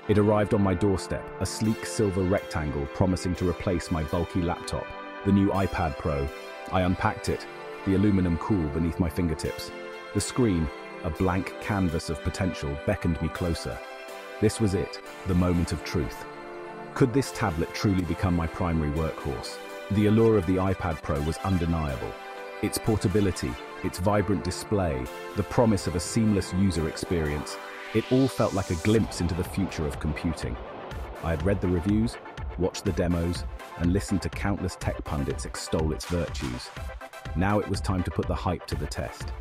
It arrived on my doorstep, a sleek silver rectangle promising to replace my bulky laptop, the new iPad Pro. I unpacked it, the aluminum cool beneath my fingertips. The screen, a blank canvas of potential, beckoned me closer. This was it, the moment of truth. Could this tablet truly become my primary workhorse? The allure of the iPad Pro was undeniable. Its portability, its vibrant display, the promise of a seamless user experience, it all felt like a glimpse into the future of computing. I had read the reviews, watched the demos, and listened to countless tech pundits extol its virtues. Now it was time to put the hype to the test.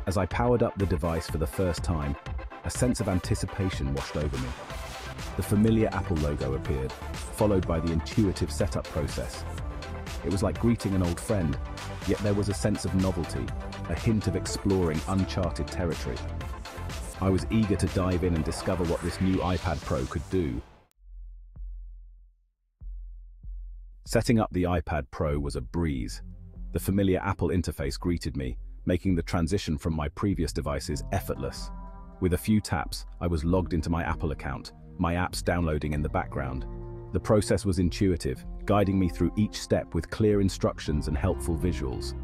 As I powered up the device for the first time, a sense of anticipation washed over me. The familiar Apple logo appeared, followed by the intuitive setup process. It was like greeting an old friend, yet there was a sense of novelty, a hint of exploring uncharted territory. I was eager to dive in and discover what this new iPad Pro could do. Setting up the iPad Pro was a breeze. The familiar Apple interface greeted me, making the transition from my previous devices effortless. With a few taps, I was logged into my Apple account, my apps downloading in the background. The process was intuitive, guiding me through each step with clear instructions and helpful visuals.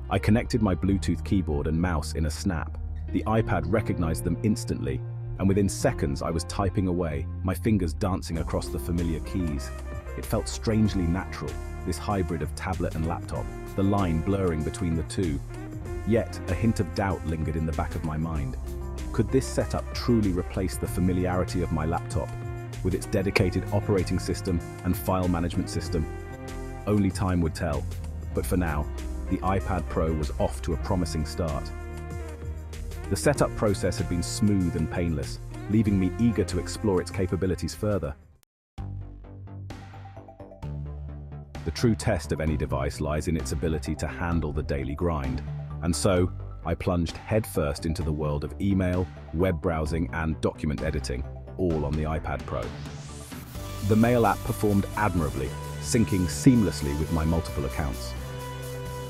I connected my Bluetooth keyboard and mouse in a snap. The iPad recognized them instantly, and within seconds I was typing away, my fingers dancing across the familiar keys. It felt strangely natural, this hybrid of tablet and laptop, the line blurring between the two. Yet, a hint of doubt lingered in the back of my mind. Could this setup truly replace the familiarity of my laptop, with its dedicated operating system and file management system? Only time would tell, but for now, the iPad Pro was off to a promising start. The setup process had been smooth and painless, leaving me eager to explore its capabilities further. The true test of any device lies in its ability to handle the daily grind, and so I plunged headfirst into the world of email, web browsing, and document editing, all on the iPad Pro. The Mail app performed admirably, syncing seamlessly with my multiple accounts.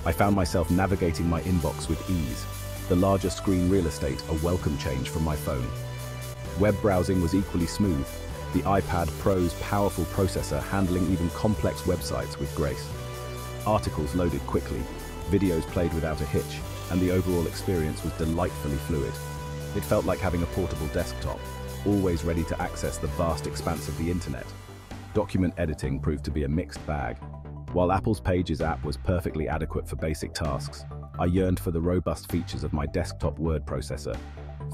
I found myself navigating my inbox with ease, the larger screen real estate a welcome change from my phone. Web browsing was equally smooth, the iPad Pro's powerful processor handling even complex websites with grace. Articles loaded quickly, videos played without a hitch, and the overall experience was delightfully fluid. It felt like having a portable desktop, always ready to access the vast expanse of the internet. Document editing proved to be a mixed bag. While Apple's Pages app was perfectly adequate for basic tasks, I yearned for the robust features of my desktop word processor.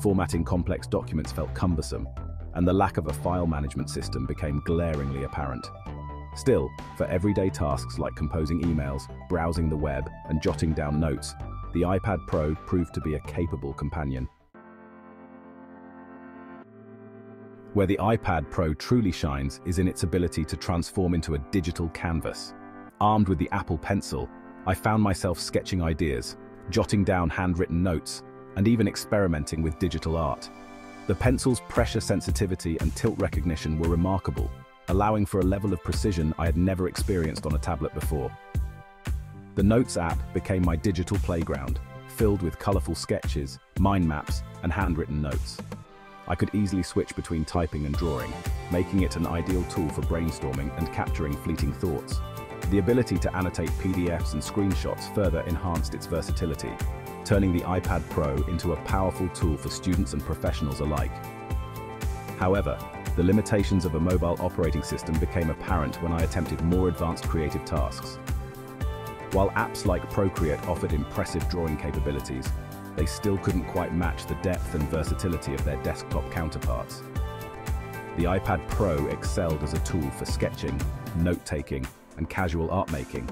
Formatting complex documents felt cumbersome, and the lack of a file management system became glaringly apparent. Still, for everyday tasks like composing emails, browsing the web, and jotting down notes, the iPad Pro proved to be a capable companion. Where the iPad Pro truly shines is in its ability to transform into a digital canvas. Armed with the Apple Pencil, I found myself sketching ideas, jotting down handwritten notes, and even experimenting with digital art. The pencil's pressure sensitivity and tilt recognition were remarkable, allowing for a level of precision I had never experienced on a tablet before. The Notes app became my digital playground, filled with colorful sketches, mind maps, and handwritten notes. I could easily switch between typing and drawing, making it an ideal tool for brainstorming and capturing fleeting thoughts. The ability to annotate PDFs and screenshots further enhanced its versatility, turning the iPad Pro into a powerful tool for students and professionals alike. However, the limitations of a mobile operating system became apparent when I attempted more advanced creative tasks. While apps like Procreate offered impressive drawing capabilities, they still couldn't quite match the depth and versatility of their desktop counterparts. The iPad Pro excelled as a tool for sketching, note-taking, and casual art making,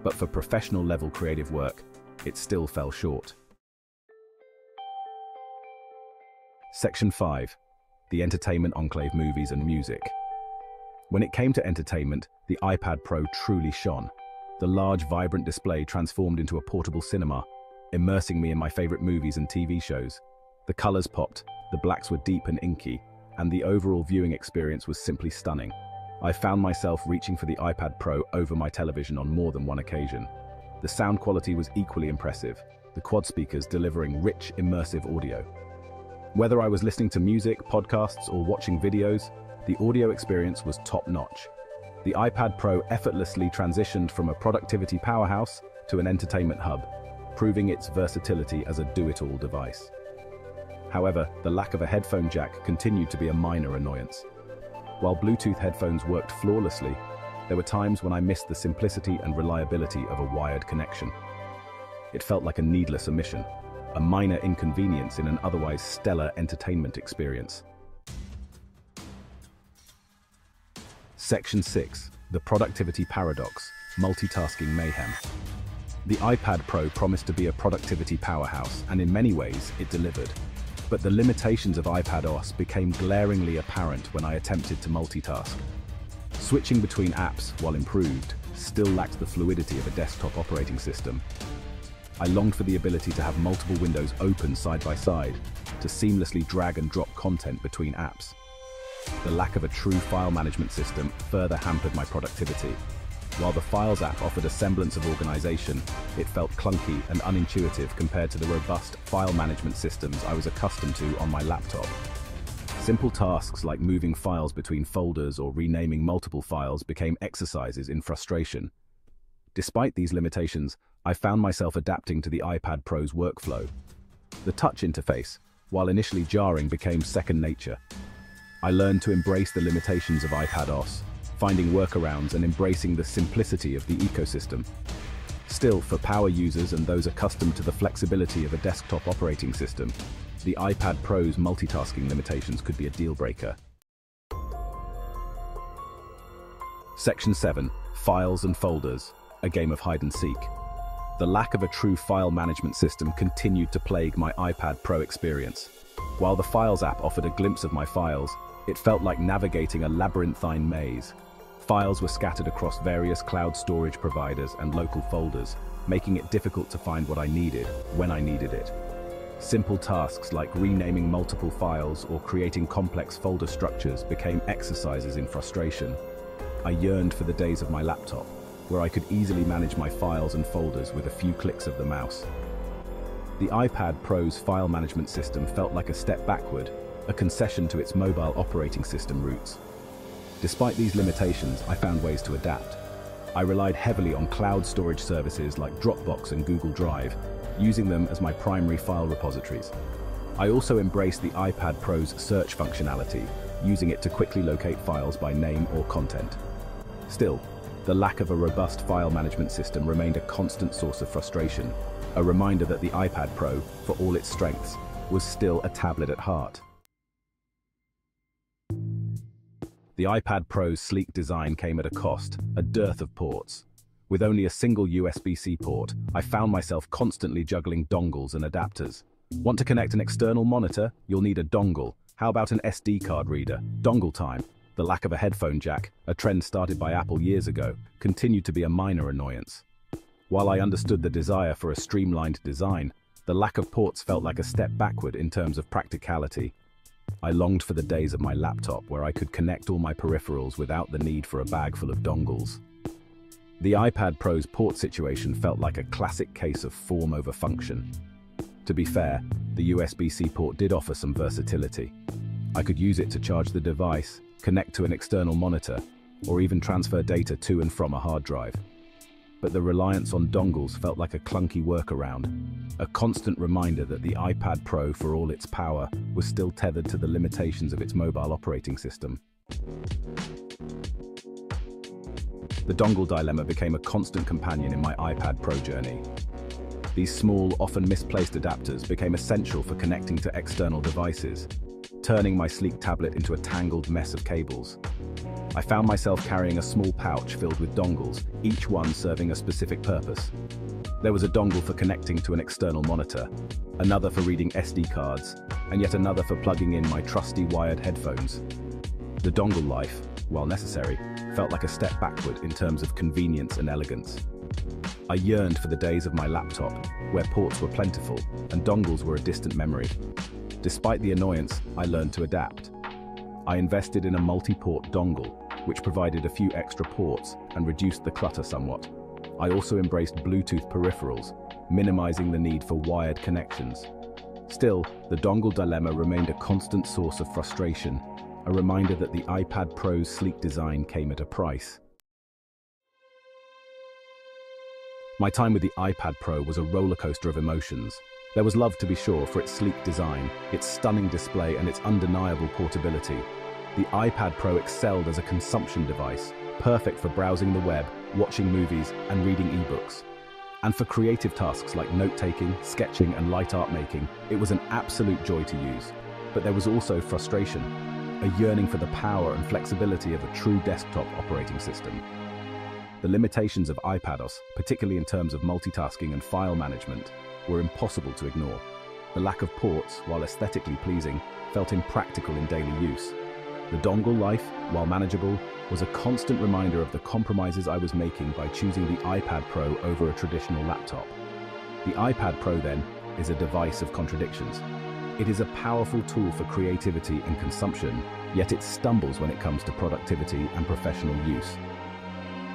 but for professional-level creative work, it still fell short. Section 5. The Entertainment Enclave Movies and Music. When it came to entertainment, the iPad Pro truly shone. The large, vibrant display transformed into a portable cinema, immersing me in my favorite movies and TV shows. The colors popped, the blacks were deep and inky, and the overall viewing experience was simply stunning. I found myself reaching for the iPad Pro over my television on more than one occasion. The sound quality was equally impressive, the quad speakers delivering rich, immersive audio. Whether I was listening to music, podcasts, or watching videos, the audio experience was top-notch. The iPad Pro effortlessly transitioned from a productivity powerhouse to an entertainment hub, proving its versatility as a do-it-all device. However, the lack of a headphone jack continued to be a minor annoyance. While Bluetooth headphones worked flawlessly, there were times when I missed the simplicity and reliability of a wired connection. It felt like a needless omission, a minor inconvenience in an otherwise stellar entertainment experience. Section 6. The Productivity Paradox, Multitasking Mayhem. The iPad Pro promised to be a productivity powerhouse, and in many ways, it delivered. But the limitations of iPadOS became glaringly apparent when I attempted to multitask. Switching between apps, while improved, still lacked the fluidity of a desktop operating system. I longed for the ability to have multiple windows open side by side, to seamlessly drag and drop content between apps. The lack of a true file management system further hampered my productivity. While the Files app offered a semblance of organization, it felt clunky and unintuitive compared to the robust file management systems I was accustomed to on my laptop. Simple tasks like moving files between folders or renaming multiple files became exercises in frustration. Despite these limitations, I found myself adapting to the iPad Pro's workflow. The touch interface, while initially jarring, became second nature. I learned to embrace the limitations of iPadOS, finding workarounds and embracing the simplicity of the ecosystem. Still, for power users and those accustomed to the flexibility of a desktop operating system, the iPad Pro's multitasking limitations could be a deal-breaker. Section 7. Files and Folders, a game of hide-and-seek. The lack of a true file management system continued to plague my iPad Pro experience. While the Files app offered a glimpse of my files, it felt like navigating a labyrinthine maze. Files were scattered across various cloud storage providers and local folders, making it difficult to find what I needed, when I needed it. Simple tasks like renaming multiple files or creating complex folder structures became exercises in frustration. I yearned for the days of my laptop, where I could easily manage my files and folders with a few clicks of the mouse. The iPad Pro's file management system felt like a step backward, a concession to its mobile operating system roots. Despite these limitations, I found ways to adapt. I relied heavily on cloud storage services like Dropbox and Google Drive, using them as my primary file repositories. I also embraced the iPad Pro's search functionality, using it to quickly locate files by name or content. Still, the lack of a robust file management system remained a constant source of frustration, a reminder that the iPad Pro, for all its strengths, was still a tablet at heart. The iPad Pro's sleek design came at a cost, a dearth of ports. With only a single USB-C port, I found myself constantly juggling dongles and adapters. Want to connect an external monitor? You'll need a dongle. How about an SD card reader? Dongle time. The lack of a headphone jack, a trend started by Apple years ago, continued to be a minor annoyance. While I understood the desire for a streamlined design, the lack of ports felt like a step backward in terms of practicality. I longed for the days of my laptop where I could connect all my peripherals without the need for a bag full of dongles. The iPad Pro's port situation felt like a classic case of form over function. To be fair, the USB-C port did offer some versatility. I could use it to charge the device, connect to an external monitor, or even transfer data to and from a hard drive. But the reliance on dongles felt like a clunky workaround, a constant reminder that the iPad Pro, for all its power, was still tethered to the limitations of its mobile operating system. The dongle dilemma became a constant companion in my iPad Pro journey. These small, often misplaced adapters became essential for connecting to external devices, turning my sleek tablet into a tangled mess of cables. I found myself carrying a small pouch filled with dongles, each one serving a specific purpose. There was a dongle for connecting to an external monitor, another for reading SD cards, and yet another for plugging in my trusty wired headphones. The dongle life, while necessary, felt like a step backward in terms of convenience and elegance. I yearned for the days of my laptop, where ports were plentiful and dongles were a distant memory. Despite the annoyance, I learned to adapt. I invested in a multi-port dongle, which provided a few extra ports and reduced the clutter somewhat. I also embraced Bluetooth peripherals, minimizing the need for wired connections. Still, the dongle dilemma remained a constant source of frustration, a reminder that the iPad Pro's sleek design came at a price. My time with the iPad Pro was a rollercoaster of emotions. There was love, to be sure, for its sleek design, its stunning display, and its undeniable portability. The iPad Pro excelled as a consumption device, perfect for browsing the web, watching movies, and reading ebooks. And for creative tasks like note-taking, sketching, and light art making, it was an absolute joy to use. But there was also frustration, a yearning for the power and flexibility of a true desktop operating system. The limitations of iPadOS, particularly in terms of multitasking and file management, were impossible to ignore. The lack of ports, while aesthetically pleasing, felt impractical in daily use. The dongle life, while manageable, was a constant reminder of the compromises I was making by choosing the iPad Pro over a traditional laptop. The iPad Pro, then, is a device of contradictions. It is a powerful tool for creativity and consumption, yet it stumbles when it comes to productivity and professional use.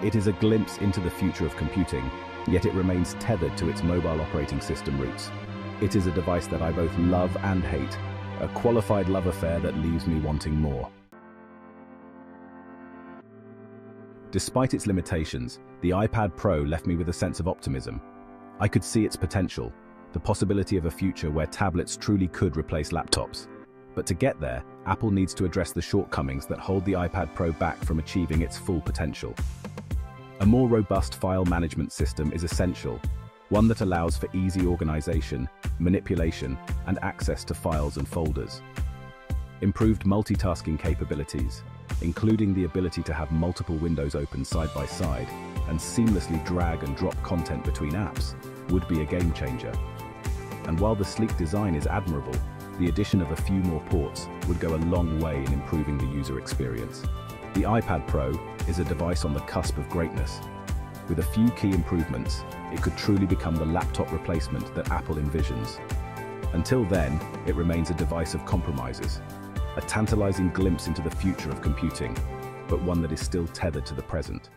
It is a glimpse into the future of computing, yet it remains tethered to its mobile operating system roots. It is a device that I both love and hate, a qualified love affair that leaves me wanting more. Despite its limitations, the iPad Pro left me with a sense of optimism. I could see its potential, the possibility of a future where tablets truly could replace laptops. But to get there, Apple needs to address the shortcomings that hold the iPad Pro back from achieving its full potential. A more robust file management system is essential, one that allows for easy organization, manipulation, and access to files and folders. Improved multitasking capabilities, including the ability to have multiple windows open side by side and seamlessly drag and drop content between apps, would be a game changer. And while the sleek design is admirable, the addition of a few more ports would go a long way in improving the user experience. The iPad Pro is a device on the cusp of greatness. With a few key improvements, it could truly become the laptop replacement that Apple envisions. Until then, it remains a device of compromises, a tantalizing glimpse into the future of computing, but one that is still tethered to the present.